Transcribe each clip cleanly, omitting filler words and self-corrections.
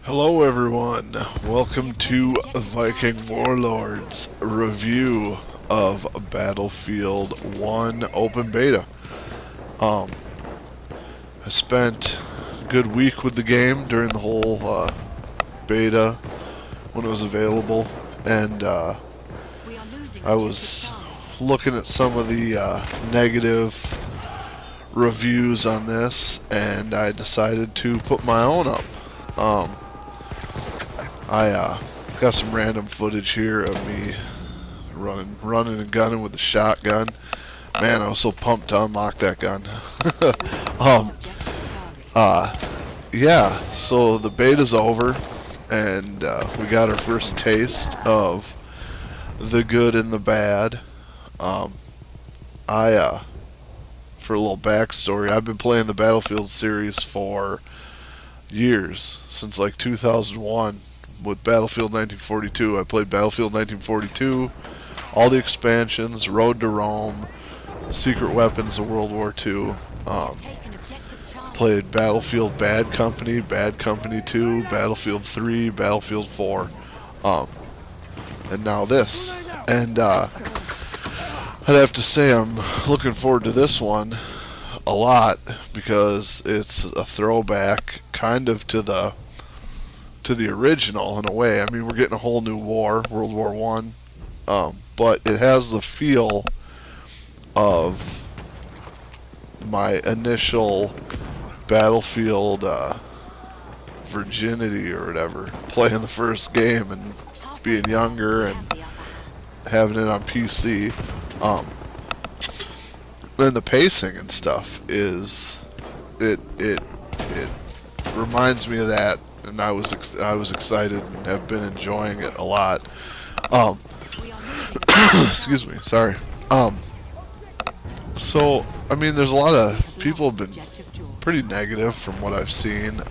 Hello everyone, welcome to Viking Warlords review of Battlefield 1 Open Beta. Um, I spent a good week with the game during the whole beta when it was available, and I was looking at some of the negative reviews on this, and I decided to put my own up. I got some random footage here of me running and gunning with the shotgun. Man, I was so pumped to unlock that gun. um, yeah, so the beta's over, and we got our first taste of the good and the bad. Um, for a little backstory, I've been playing the Battlefield series for years, since like 2001. With Battlefield 1942. I played Battlefield 1942, all the expansions, Road to Rome, Secret Weapons of World War II. Played Battlefield Bad Company 2, Battlefield 3, Battlefield 4, and now this. And I'd have to say I'm looking forward to this one a lot because it's a throwback kind of to the original in a way. I mean, we're getting a whole new war, World War One, but it has the feel of my initial Battlefield virginity or whatever, playing the first game and being younger and having it on PC. Then the pacing and stuff is it reminds me of that. And I was excited and have been enjoying it a lot. Excuse me, sorry. So I mean, there's a lot of people have been pretty negative from what I've seen,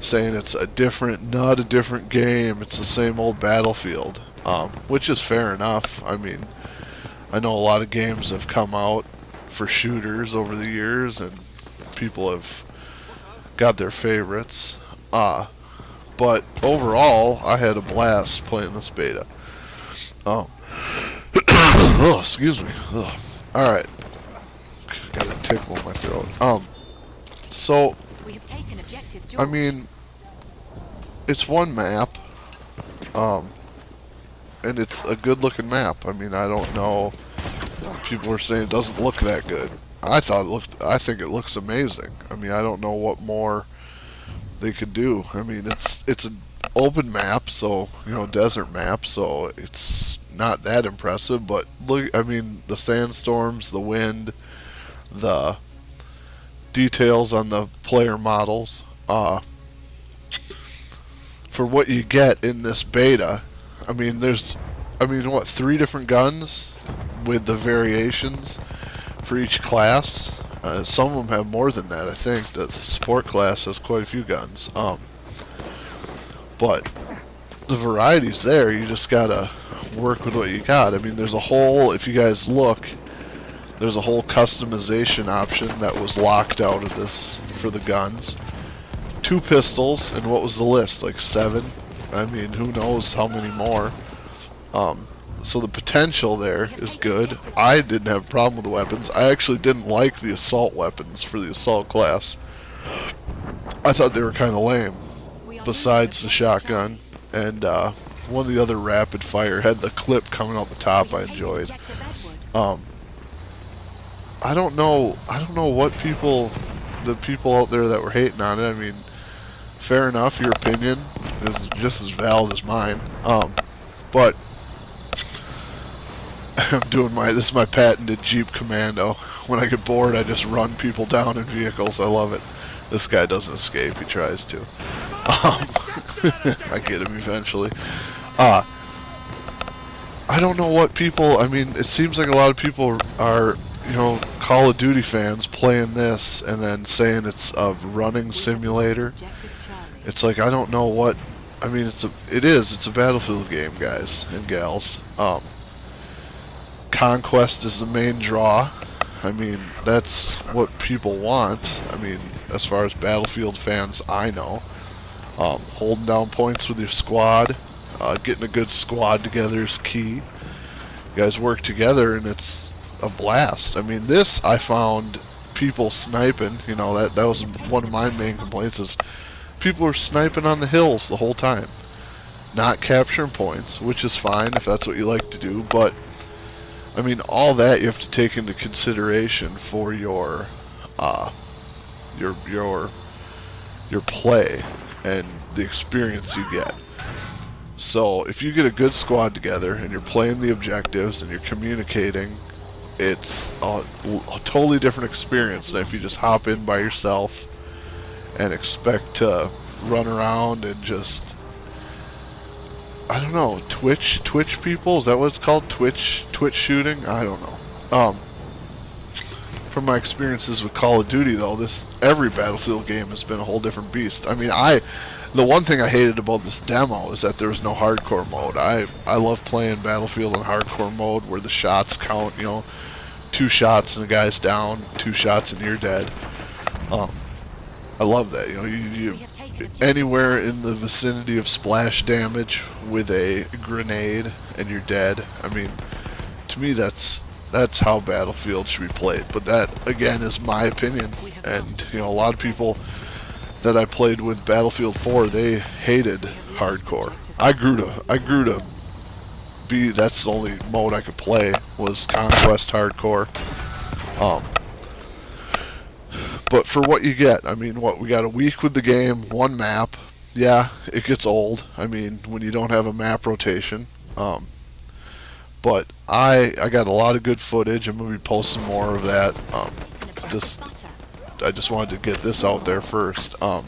saying it's not a different game. It's the same old Battlefield, which is fair enough. I mean, I know a lot of games have come out for shooters over the years, and people have got their favorites. But overall, I had a blast playing this beta. Oh, excuse me. Alright. Got a tickle in my throat. So, I mean, it's one map, and it's a good looking map. I mean, I don't know. People are saying it doesn't look that good. I think it looks amazing. I mean, I don't know what more they could do. I mean, it's an open map, so desert map, so it's not that impressive. But look, I mean, the sandstorms, the wind, the details on the player models. For what you get in this beta, I mean, what, 3 different guns with the variations for each class. Some of them have more than that. I think the sport class has quite a few guns. But the variety's there. You just gotta work with what you got. I mean, if you guys look, there's a whole customization option that was locked out of this for the guns. 2 pistols, and what was the list? Like 7? I mean, who knows how many more. So the potential there is good. I didn't have a problem with the weapons. I actually didn't like the assault weapons for the assault class. I thought they were kind of lame, besides the shotgun. And one of the other rapid fire had the clip coming out the top I enjoyed. I don't know what the people out there that were hating on it. I mean, fair enough, your opinion is just as valid as mine. But this is my patented Jeep Commando. When I get bored, I just run people down in vehicles. I love it. This guy doesn't escape. He tries to. I get him eventually. I don't know what people, I mean, it seems like a lot of people are, Call of Duty fans playing this and then saying it's a running simulator. It's like, I don't know what, I mean, it's a Battlefield game, guys and gals. Conquest is the main draw. I mean, that's what people want. I mean, as far as Battlefield fans I know. Holding down points with your squad, getting a good squad together is key. You guys work together and it's a blast. I mean, this I found people sniping. You know, that was one of my main complaints is people were sniping on the hills the whole time, not capturing points, which is fine if that's what you like to do. But I mean, all that you have to take into consideration for your play and the experience you get. So if you get a good squad together and you're playing the objectives and you're communicating, it's a totally different experience than if you just hop in by yourself and expect to run around and just, I don't know, Twitch people? Is that what it's called? Twitch shooting? I don't know. From my experiences with Call of Duty, though, every Battlefield game has been a whole different beast. I mean, the one thing I hated about this demo is that there was no hardcore mode. I love playing Battlefield in hardcore mode where the shots count, you know, 2 shots and a guy's down, 2 shots and you're dead. I love that. You know, you anywhere in the vicinity of splash damage with a grenade and you're dead. I mean, to me that's how Battlefield should be played. But that, again, is my opinion. And, you know, a lot of people that I played with Battlefield 4, they hated hardcore. I grew to be, that's the only mode I could play, was Conquest Hardcore. But for what you get, I mean, we got a week with the game, 1 map. Yeah, it gets old. I mean, when you don't have a map rotation. But I got a lot of good footage. I'm going to be posting more of that. I just wanted to get this out there first. I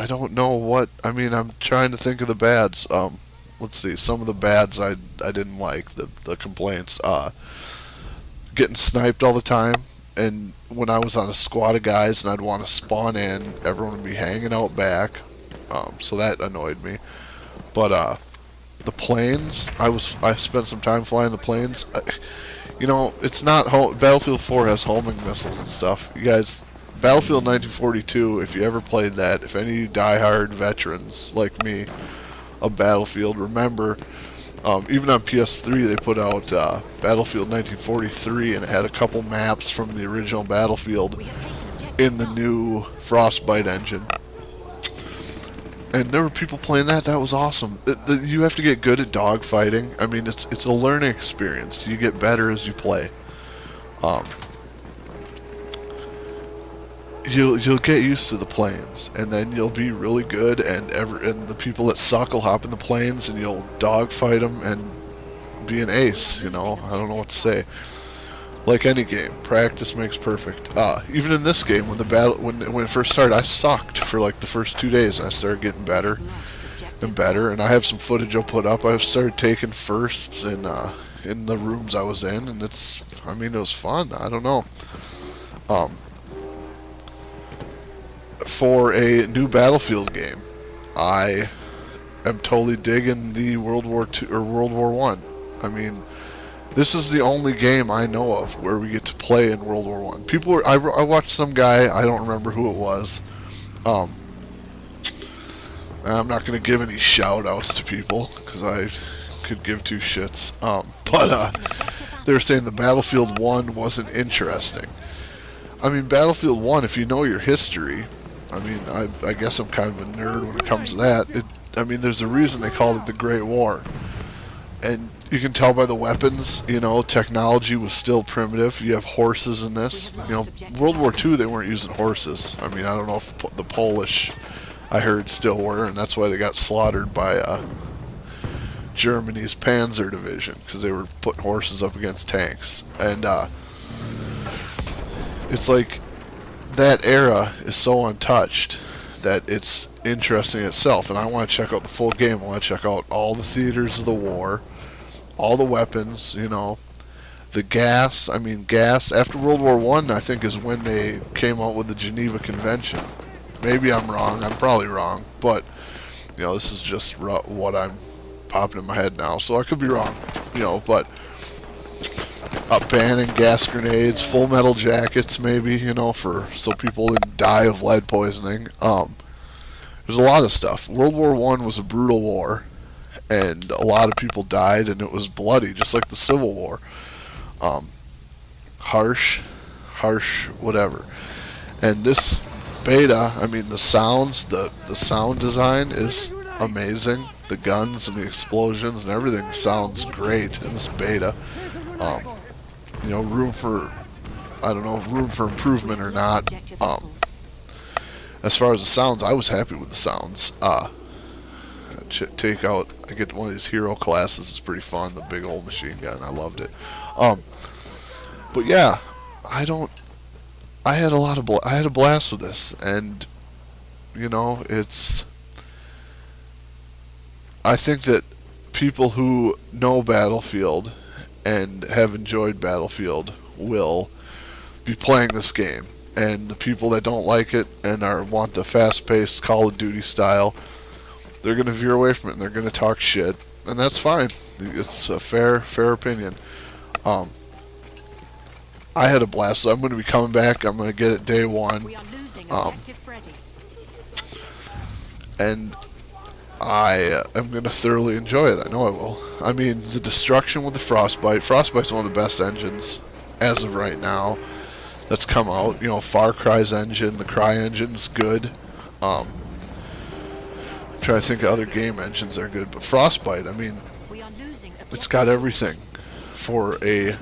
don't know what, I mean, I'm trying to think of the bads. Let's see, some of the bads I didn't like, the complaints. Getting sniped all the time, and when I was on a squad of guys and I'd want to spawn in, everyone would be hanging out back. So that annoyed me. But the planes, I spent some time flying the planes. You know, it's not Battlefield 4 has homing missiles and stuff. You guys, Battlefield 1942, if you ever played that, if any of you diehard veterans like me of Battlefield, remember, even on PS3 they put out Battlefield 1943, and it had a couple maps from the original Battlefield in the new Frostbite engine. And there were people playing that. That was awesome. You have to get good at dogfighting. I mean, it's a learning experience. You get better as you play. You'll get used to the planes, and then you'll be really good. And the people that suck will hop in the planes, and you'll dogfight them and be an ace. You know, I don't know what to say. Like any game, practice makes perfect. Even in this game, when it first started, I sucked for like the first 2 days, and I started getting better and better. And I have some footage I'll put up. I've started taking firsts in the rooms I was in, and it was fun. I don't know. For a new Battlefield game, I am totally digging the World War II or World War One. I mean, this is the only game I know of where we get to play in World War One. I watched some guy, I don't remember who it was. I'm not going to give any shout outs to people because I could give 2 shits. But they were saying the Battlefield 1 wasn't interesting. I mean, Battlefield 1, if you know your history, I mean, I guess I'm kind of a nerd when it comes to that. I mean, there's a reason they called it the Great War. And you can tell by the weapons, you know, technology was still primitive. You have horses in this. You know, World War II, they weren't using horses. I mean, I don't know if the Polish, I heard, still were, and that's why they got slaughtered by Germany's Panzer Division, because they were putting horses up against tanks. And it's like that era is so untouched that it's interesting itself, and I want to check out the full game. I want to check out all the theaters of the war, all the weapons, you know, the gas. I mean, gas after World War One, I think, is when they came out with the Geneva Convention. Maybe I'm wrong. I'm probably wrong, but you know, this is just what I'm popping in my head now, so I could be wrong, you know. But banning gas grenades, full metal jackets, maybe, you know, for so people didn't die of lead poisoning. There's a lot of stuff. World War I was a brutal war, and a lot of people died, and it was bloody, just like the Civil War. Harsh, whatever. And this beta, I mean, the sounds, the sound design is amazing. The guns and the explosions and everything sounds great in this beta. You know, room for improvement or not. As far as the sounds, I was happy with the sounds. I get one of these hero classes. It's pretty fun. The big old machine gun. I loved it. But yeah, I had a blast with this, and you know, I think that people who know Battlefield and have enjoyed Battlefield will be playing this game, and the people that don't like it and want the fast-paced Call of Duty style, they're going to veer away from it and they're going to talk shit, and that's fine. It's a fair opinion. I had a blast, so I'm going to be coming back. I'm going to get it day one. And I am going to thoroughly enjoy it. I know I will. I mean, the destruction with the Frostbite. Frostbite's one of the best engines as of right now that's come out. You know, Far Cry's engine, the Cry engine's good. I'm trying to think of other game engines that are good, but Frostbite, I mean, it's got everything for a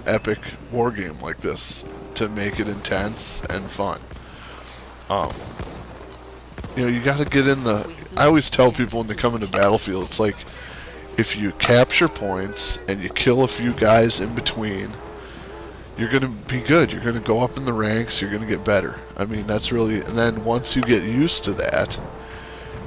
epic war game like this to make it intense and fun. You know, you got to get in I always tell people when they come into Battlefield, it's like, if you capture points and you kill a few guys in between, you're going to be good. You're going to go up in the ranks. You're going to get better. I mean, that's really... And then once you get used to that,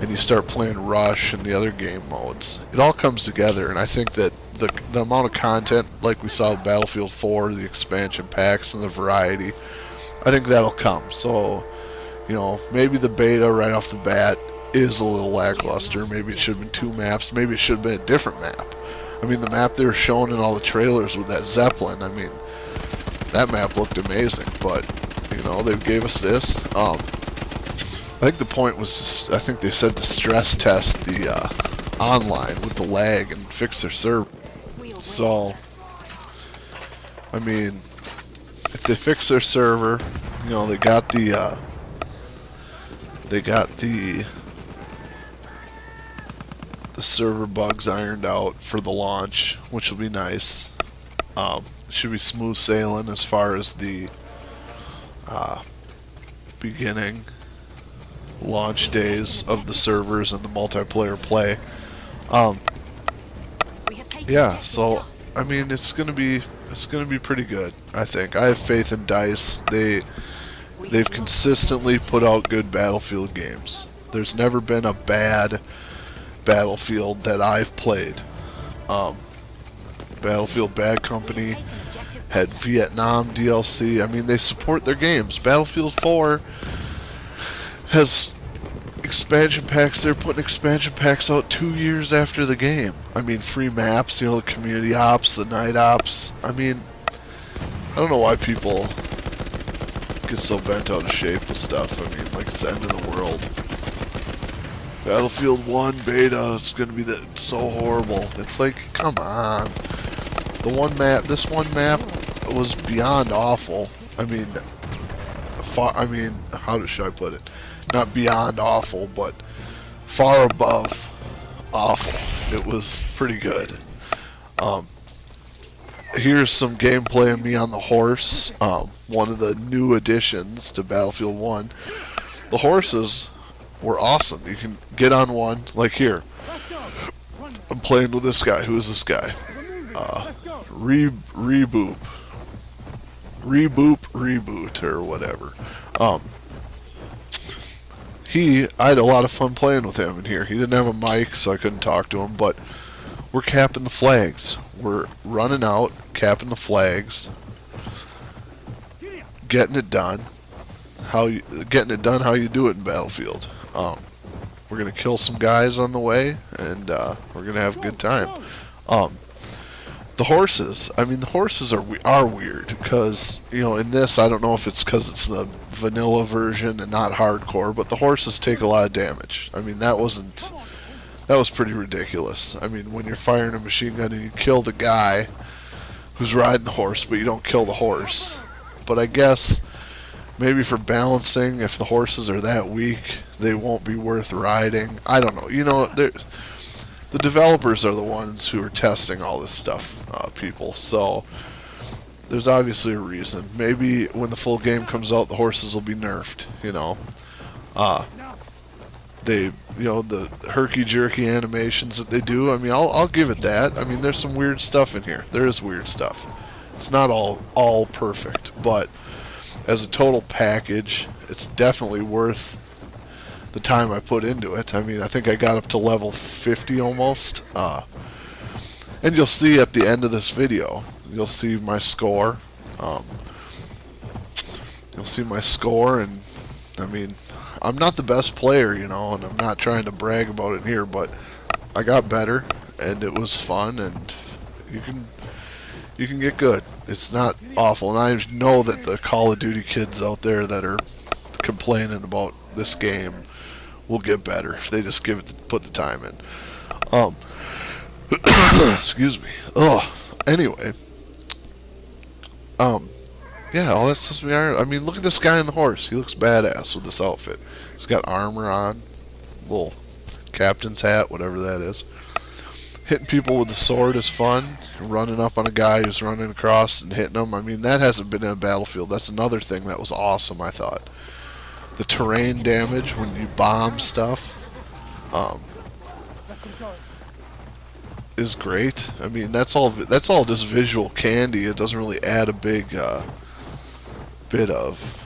and you start playing Rush and the other game modes, it all comes together. And I think that the amount of content, like we saw with Battlefield 4, the expansion packs and the variety, I think that'll come. So, you know, maybe the beta right off the bat is a little lackluster. Maybe it should have been 2 maps. Maybe it should have been a different map. I mean, the map they were showing in all the trailers with that Zeppelin, I mean, that map looked amazing. But, you know, they gave us this. I think the point was just, I think they said to stress test the online with the lag and fix their server. So, I mean, if they fix their server, you know, they got the server bugs ironed out for the launch, which will be nice. Should be smooth sailing as far as the beginning launch days of the servers and the multiplayer play. Yeah, so I mean, it's gonna be pretty good. I think I have faith in DICE. They've consistently put out good Battlefield games. There's never been a bad Battlefield that I've played. Battlefield Bad Company had Vietnam DLC. I mean, they support their games. Battlefield 4 has expansion packs. They're putting expansion packs out 2 years after the game. I mean, free maps, you know, the community ops, the night ops. I mean, I don't know why people get so bent out of shape with stuff. I mean, like it's the end of the world. Battlefield 1 beta is going to be so horrible. It's like, come on. This one map was beyond awful. I mean, how should I put it? Not beyond awful, but far above awful. It was pretty good. Here's some gameplay of me on the horse. One of the new additions to Battlefield 1. The horses were awesome. You can get on one, like here. I'm playing with this guy. Who is this guy? Reboot, or whatever. I had a lot of fun playing with him in here. He didn't have a mic, so I couldn't talk to him, but we're capping the flags. We're running out, capping the flags, getting it done. How you do it in Battlefield. We're gonna kill some guys on the way, and we're gonna have a good time. The horses. I mean, the horses are weird because, you know, in this, I don't know if it's because it's the vanilla version and not hardcore, but the horses take a lot of damage. I mean, that was pretty ridiculous. I mean, when you're firing a machine gun and you kill the guy who's riding the horse, but you don't kill the horse. But I guess maybe for balancing, if the horses are that weak, they won't be worth riding. I don't know. You know, the developers are the ones who are testing all this stuff, people. So there's obviously a reason. Maybe when the full game comes out, the horses will be nerfed. You know, the herky-jerky animations that they do. I mean, I'll give it that. I mean, there's some weird stuff in here. There is weird stuff. It's not all perfect, but as a total package, it's definitely worth the time I put into it. I mean, I think I got up to level 50 almost. And you'll see at the end of this video, you'll see my score. You'll see my score, and I mean, I'm not the best player, you know, and I'm not trying to brag about it here, but I got better, and it was fun, and you can get good. It's not awful, and I know that the Call of Duty kids out there that are complaining about this game will get better if they just put the time in. Excuse me. Anyway. Yeah, all that's supposed to be iron. I mean, look at this guy on the horse. He looks badass with this outfit. He's got armor on, little captain's hat, whatever that is. Hitting people with the sword is fun. Running up on a guy who's running across and hitting him. I mean, that hasn't been in a Battlefield. That's another thing that was awesome, I thought. The terrain damage when you bomb stuff is great. I mean, that's all just visual candy. It doesn't really add a big bit of,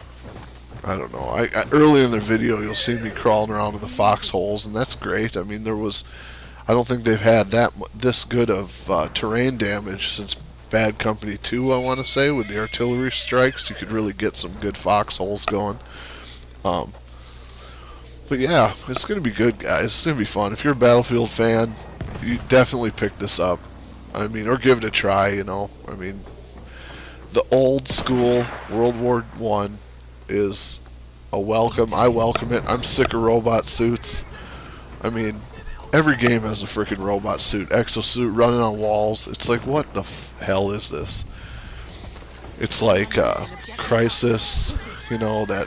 I don't know. I early in the video, you'll see me crawling around in the foxholes, and that's great. I mean, I don't think they've had this good of terrain damage since Bad Company 2, I want to say, with the artillery strikes. You could really get some good foxholes going. But yeah, it's going to be good, guys. It's going to be fun. If you're a Battlefield fan, you definitely pick this up. I mean, or give it a try, you know. I mean, the old school World War I is a welcome. I welcome it. I'm sick of robot suits. I mean, every game has a freaking robot suit, exosuit, running on walls. It's like, what the hell is this? It's like Crisis, you know, that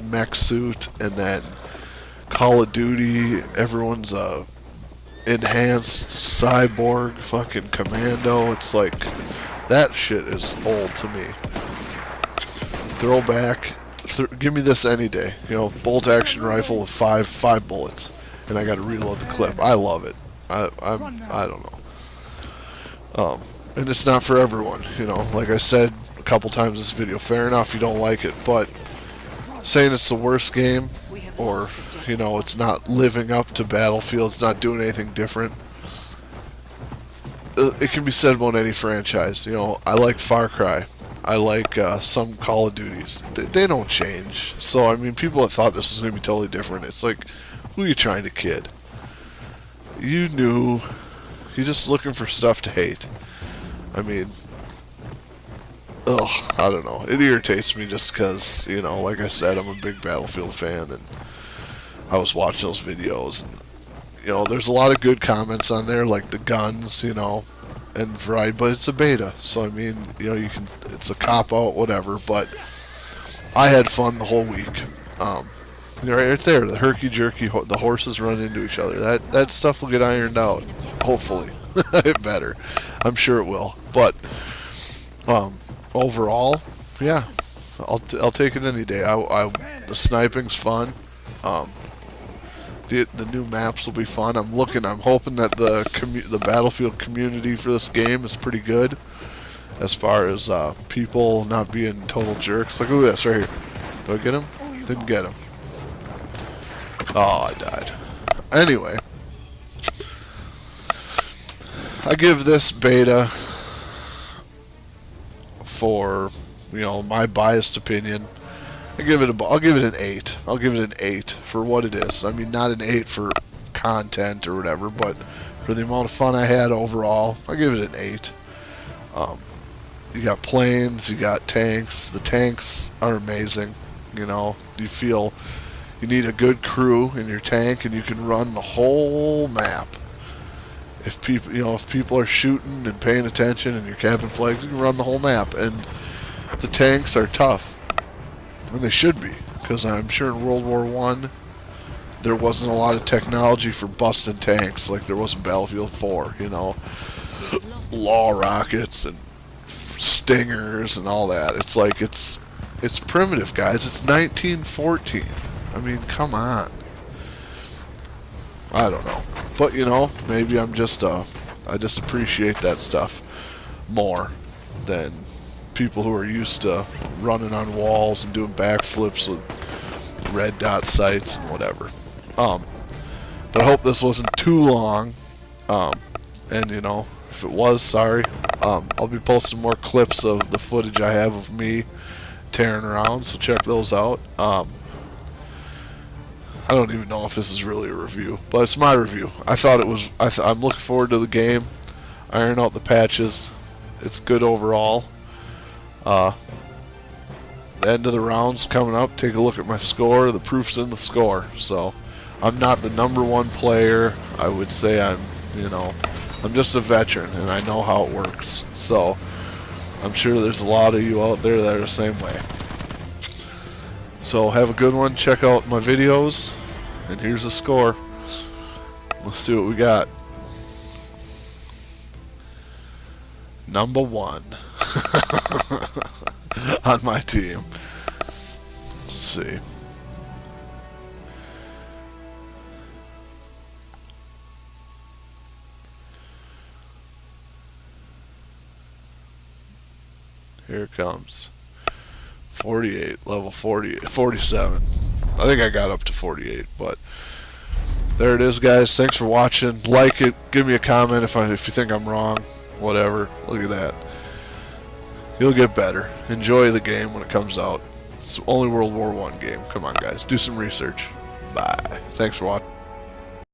mech suit, and then Call of Duty, everyone's enhanced cyborg fucking commando. It's like, that shit is old to me. Throwback, give me this any day. You know, bolt action rifle with five bullets, and I got to reload the clip. I love it. I don't know. And it's not for everyone, you know. Like I said a couple times in this video, fair enough, you don't like it, but saying it's the worst game, or, you know, it's not living up to Battlefield, it's not doing anything different, it can be said about any franchise. You know, I like Far Cry. I like some Call of Duties. They don't change. So, I mean, people that thought this was going to be totally different, it's like, who are you trying to kid? You knew. You're just looking for stuff to hate. I mean, I don't know. It irritates me just because, you know, like I said, I'm a big Battlefield fan, and I was watching those videos, and, you know, there's a lot of good comments on there, like the guns, you know, and variety, but it's a beta, so I mean, you know, it's a cop-out, whatever, but I had fun the whole week. Right there, the herky-jerky, the horses run into each other, that stuff will get ironed out, hopefully. It better. I'm sure it will, but overall, yeah, I'll take it any day. The sniping's fun. The new maps will be fun. I'm hoping that the Battlefield community for this game is pretty good, as far as people not being total jerks. Like, look at this right here. Do I get him? Didn't get him. Oh, I died. Anyway, I give this beta, for, you know, my biased opinion, I'll give it an 8. I'll give it an 8 for what it is. I mean, not an 8 for content or whatever, but for the amount of fun I had overall, I'll give it an 8. You got planes, you got tanks. The tanks are amazing. You know, you feel you need a good crew in your tank, and you can run the whole map. If people are shooting and paying attention, and your captain flags, you can run the whole map. And the tanks are tough, and they should be, because I'm sure in World War One there wasn't a lot of technology for busting tanks like there was in Battlefield 4. You know, law rockets and stingers and all that. It's like it's primitive, guys. It's 1914. I mean, come on. I don't know, but you know, maybe I just appreciate that stuff more than people who are used to running on walls and doing backflips with red dot sights and whatever. But I hope this wasn't too long. And you know, if it was, sorry. I'll be posting more clips of the footage I have of me tearing around, so check those out. I don't even know if this is really a review, but it's my review. I thought it was. I'm looking forward to the game. Iron out the patches. It's good overall. The end of the round's coming up. Take a look at my score. The proof's in the score. So I'm not the #1 player. I would say I'm just a veteran, and I know how it works. So I'm sure there's a lot of you out there that are the same way. So have a good one. Check out my videos, and here's the score. Let's see what we got. #1 on my team. Let's see. Here it comes. 48, level 48, 47. I think I got up to 48, but there it is, guys. Thanks for watching. Like it. Give me a comment if you think I'm wrong. Whatever. Look at that. You'll get better. Enjoy the game when it comes out. It's only World War I game. Come on, guys. Do some research. Bye. Thanks for watching.